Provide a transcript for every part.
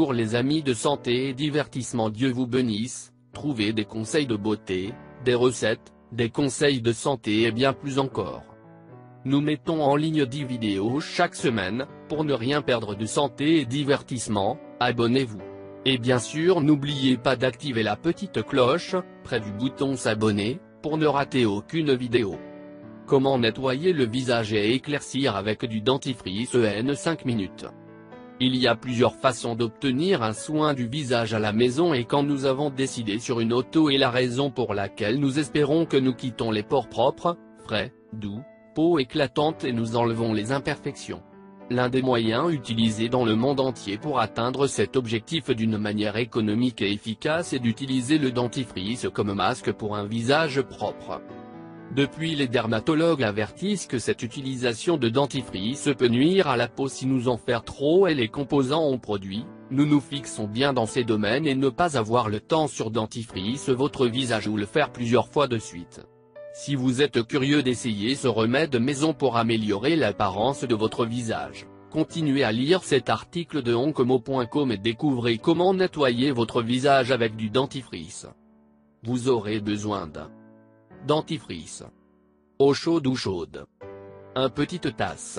Bonjour les amis de santé et divertissement, Dieu vous bénisse. Trouvez des conseils de beauté, des recettes, des conseils de santé et bien plus encore. Nous mettons en ligne 10 vidéos chaque semaine, pour ne rien perdre de santé et divertissement, abonnez-vous. Et bien sûr n'oubliez pas d'activer la petite cloche, près du bouton s'abonner, pour ne rater aucune vidéo. Comment nettoyer le visage et éclaircir avec du dentifrice en 5 minutes. Il y a plusieurs façons d'obtenir un soin du visage à la maison, et quand nous avons décidé sur une auto est la raison pour laquelle nous espérons que nous quittons les pores propres, frais, doux, peau éclatante et nous enlevons les imperfections. L'un des moyens utilisés dans le monde entier pour atteindre cet objectif d'une manière économique et efficace est d'utiliser le dentifrice comme masque pour un visage propre. Depuis, les dermatologues avertissent que cette utilisation de dentifrice peut nuire à la peau si nous en faire trop et les composants en produit. Nous nous fixons bien dans ces domaines et ne pas avoir le temps sur dentifrice votre visage ou le faire plusieurs fois de suite. Si vous êtes curieux d'essayer ce remède maison pour améliorer l'apparence de votre visage, continuez à lire cet article de oncomo.com et découvrez comment nettoyer votre visage avec du dentifrice. Vous aurez besoin d'un dentifrice, eau chaude ou chaude, une petite tasse,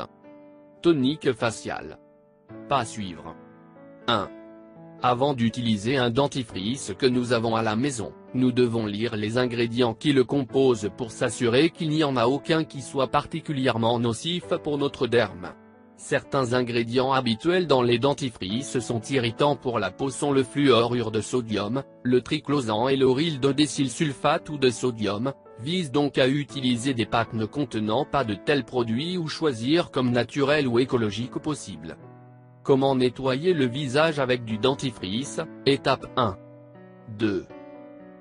tonique facial. Pas à suivre. 1. Avant d'utiliser un dentifrice que nous avons à la maison, nous devons lire les ingrédients qui le composent pour s'assurer qu'il n'y en a aucun qui soit particulièrement nocif pour notre derme. Certains ingrédients habituels dans les dentifrices sont irritants pour la peau sont le fluorure de sodium, le triclosan et l'auryl de décylsulfate ou de sodium. Vise donc à utiliser des pâtes ne contenant pas de tels produits ou choisir comme naturel ou écologique possible. Comment nettoyer le visage avec du dentifrice, étape 1. 2.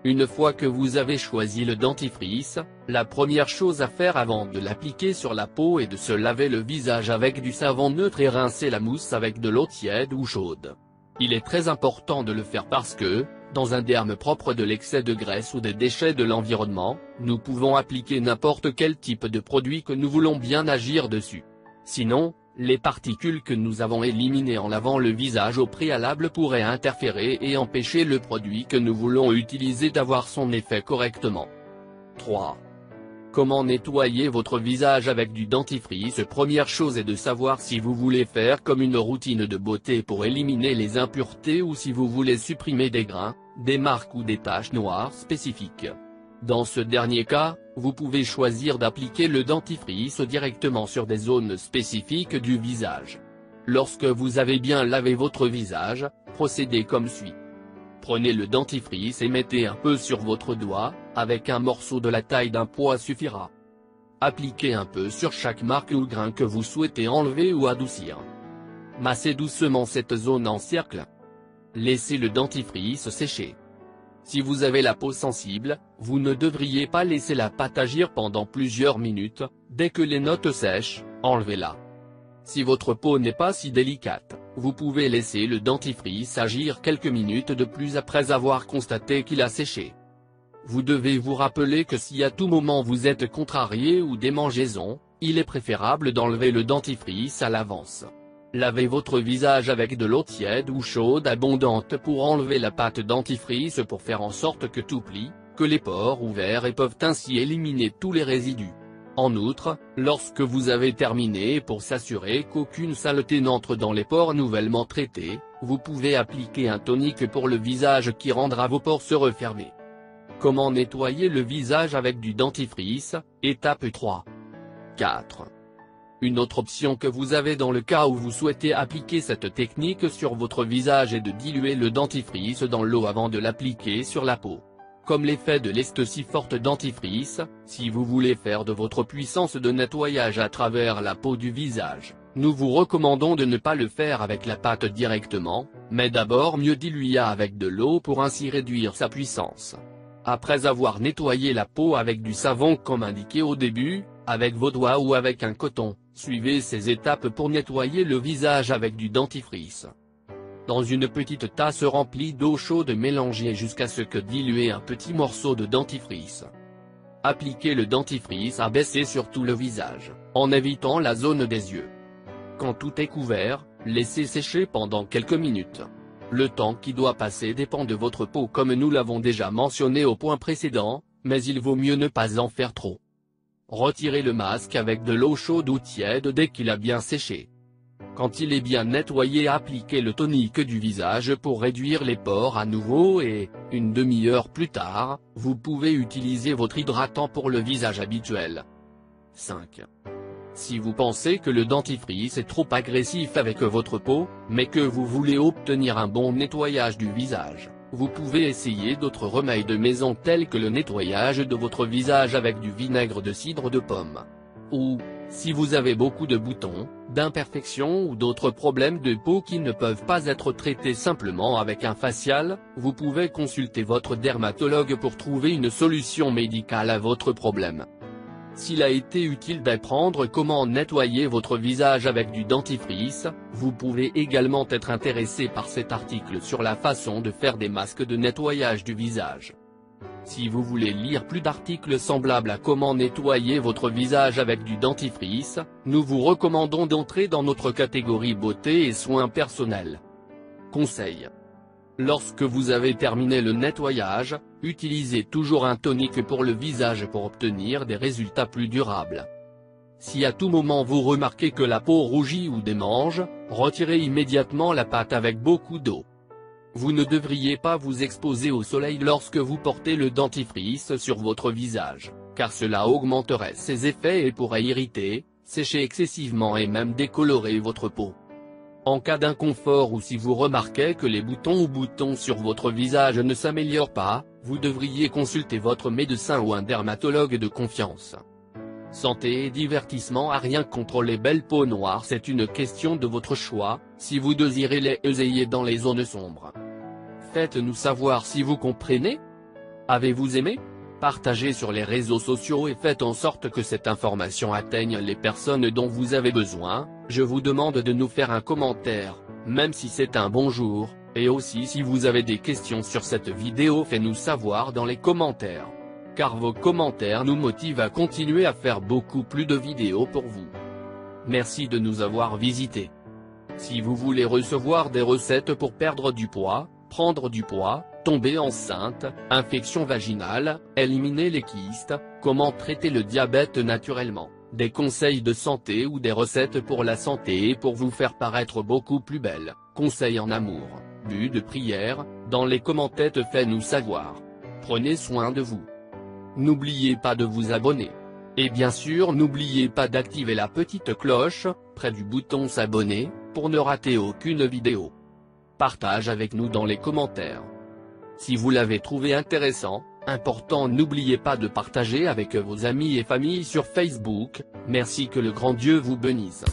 Une fois que vous avez choisi le dentifrice, la première chose à faire avant de l'appliquer sur la peau est de se laver le visage avec du savon neutre et rincer la mousse avec de l'eau tiède ou chaude. Il est très important de le faire parce que, dans un derme propre de l'excès de graisse ou des déchets de l'environnement, nous pouvons appliquer n'importe quel type de produit que nous voulons bien agir dessus. Sinon, les particules que nous avons éliminées en lavant le visage au préalable pourraient interférer et empêcher le produit que nous voulons utiliser d'avoir son effet correctement. 3. Comment nettoyer votre visage avec du dentifrice. Première chose est de savoir si vous voulez faire comme une routine de beauté pour éliminer les impuretés ou si vous voulez supprimer des grains, des marques ou des taches noires spécifiques. Dans ce dernier cas, vous pouvez choisir d'appliquer le dentifrice directement sur des zones spécifiques du visage. Lorsque vous avez bien lavé votre visage, procédez comme suit. Prenez le dentifrice et mettez un peu sur votre doigt, avec un morceau de la taille d'un pois suffira. Appliquez un peu sur chaque marque ou grain que vous souhaitez enlever ou adoucir. Massez doucement cette zone en cercle. Laissez le dentifrice sécher. Si vous avez la peau sensible, vous ne devriez pas laisser la pâte agir pendant plusieurs minutes. Dès que les notes sèchent, enlevez-la. Si votre peau n'est pas si délicate, vous pouvez laisser le dentifrice agir quelques minutes de plus après avoir constaté qu'il a séché. Vous devez vous rappeler que si à tout moment vous êtes contrarié ou démangeaison, il est préférable d'enlever le dentifrice à l'avance. Lavez votre visage avec de l'eau tiède ou chaude abondante pour enlever la pâte dentifrice pour faire en sorte que tout plie, que les pores ouverts et peuvent ainsi éliminer tous les résidus. En outre, lorsque vous avez terminé pour s'assurer qu'aucune saleté n'entre dans les pores nouvellement traités, vous pouvez appliquer un tonique pour le visage qui rendra vos pores se refermer. Comment nettoyer le visage avec du dentifrice, étape 3. 4. Une autre option que vous avez dans le cas où vous souhaitez appliquer cette technique sur votre visage est de diluer le dentifrice dans l'eau avant de l'appliquer sur la peau. Comme l'effet de l'est si forte dentifrice, si vous voulez faire de votre puissance de nettoyage à travers la peau du visage, nous vous recommandons de ne pas le faire avec la pâte directement, mais d'abord mieux diluer avec de l'eau pour ainsi réduire sa puissance. Après avoir nettoyé la peau avec du savon comme indiqué au début, avec vos doigts ou avec un coton, suivez ces étapes pour nettoyer le visage avec du dentifrice. Dans une petite tasse remplie d'eau chaude, mélangez jusqu'à ce que diluez un petit morceau de dentifrice. Appliquez le dentifrice à baisser sur tout le visage, en évitant la zone des yeux. Quand tout est couvert, laissez sécher pendant quelques minutes. Le temps qui doit passer dépend de votre peau comme nous l'avons déjà mentionné au point précédent, mais il vaut mieux ne pas en faire trop. Retirez le masque avec de l'eau chaude ou tiède dès qu'il a bien séché. Quand il est bien nettoyé, appliquez le tonique du visage pour réduire les pores à nouveau et, une demi-heure plus tard, vous pouvez utiliser votre hydratant pour le visage habituel. 5. Si vous pensez que le dentifrice est trop agressif avec votre peau, mais que vous voulez obtenir un bon nettoyage du visage, vous pouvez essayer d'autres remèdes de maison tels que le nettoyage de votre visage avec du vinaigre de cidre de pomme. Ou, si vous avez beaucoup de boutons, d'imperfections ou d'autres problèmes de peau qui ne peuvent pas être traités simplement avec un facial, vous pouvez consulter votre dermatologue pour trouver une solution médicale à votre problème. S'il a été utile d'apprendre comment nettoyer votre visage avec du dentifrice, vous pouvez également être intéressé par cet article sur la façon de faire des masques de nettoyage du visage. Si vous voulez lire plus d'articles semblables à comment nettoyer votre visage avec du dentifrice, nous vous recommandons d'entrer dans notre catégorie beauté et soins personnels. Conseil. Lorsque vous avez terminé le nettoyage, utilisez toujours un tonique pour le visage pour obtenir des résultats plus durables. Si à tout moment vous remarquez que la peau rougit ou démange, retirez immédiatement la pâte avec beaucoup d'eau. Vous ne devriez pas vous exposer au soleil lorsque vous portez le dentifrice sur votre visage, car cela augmenterait ses effets et pourrait irriter, sécher excessivement et même décolorer votre peau. En cas d'inconfort ou si vous remarquez que les boutons sur votre visage ne s'améliorent pas, vous devriez consulter votre médecin ou un dermatologue de confiance. Santé et divertissement. À rien contre les belles peaux noires, c'est une question de votre choix, si vous désirez les essayer dans les zones sombres. Faites-nous savoir si vous comprenez. Avez-vous aimé? Partagez sur les réseaux sociaux et faites en sorte que cette information atteigne les personnes dont vous avez besoin. Je vous demande de nous faire un commentaire, même si c'est un bonjour, et aussi si vous avez des questions sur cette vidéo, faites-nous savoir dans les commentaires. Car vos commentaires nous motivent à continuer à faire beaucoup plus de vidéos pour vous. Merci de nous avoir visités. Si vous voulez recevoir des recettes pour perdre du poids, prendre du poids, tomber enceinte, infection vaginale, éliminer les kystes, comment traiter le diabète naturellement, des conseils de santé ou des recettes pour la santé et pour vous faire paraître beaucoup plus belle, conseils en amour, but de prière, dans les commentaires faites-nous savoir. Prenez soin de vous. N'oubliez pas de vous abonner. Et bien sûr n'oubliez pas d'activer la petite cloche, près du bouton s'abonner, pour ne rater aucune vidéo. Partage avec nous dans les commentaires. Si vous l'avez trouvé intéressant, important, n'oubliez pas de partager avec vos amis et familles sur Facebook. Merci, que le grand Dieu vous bénisse.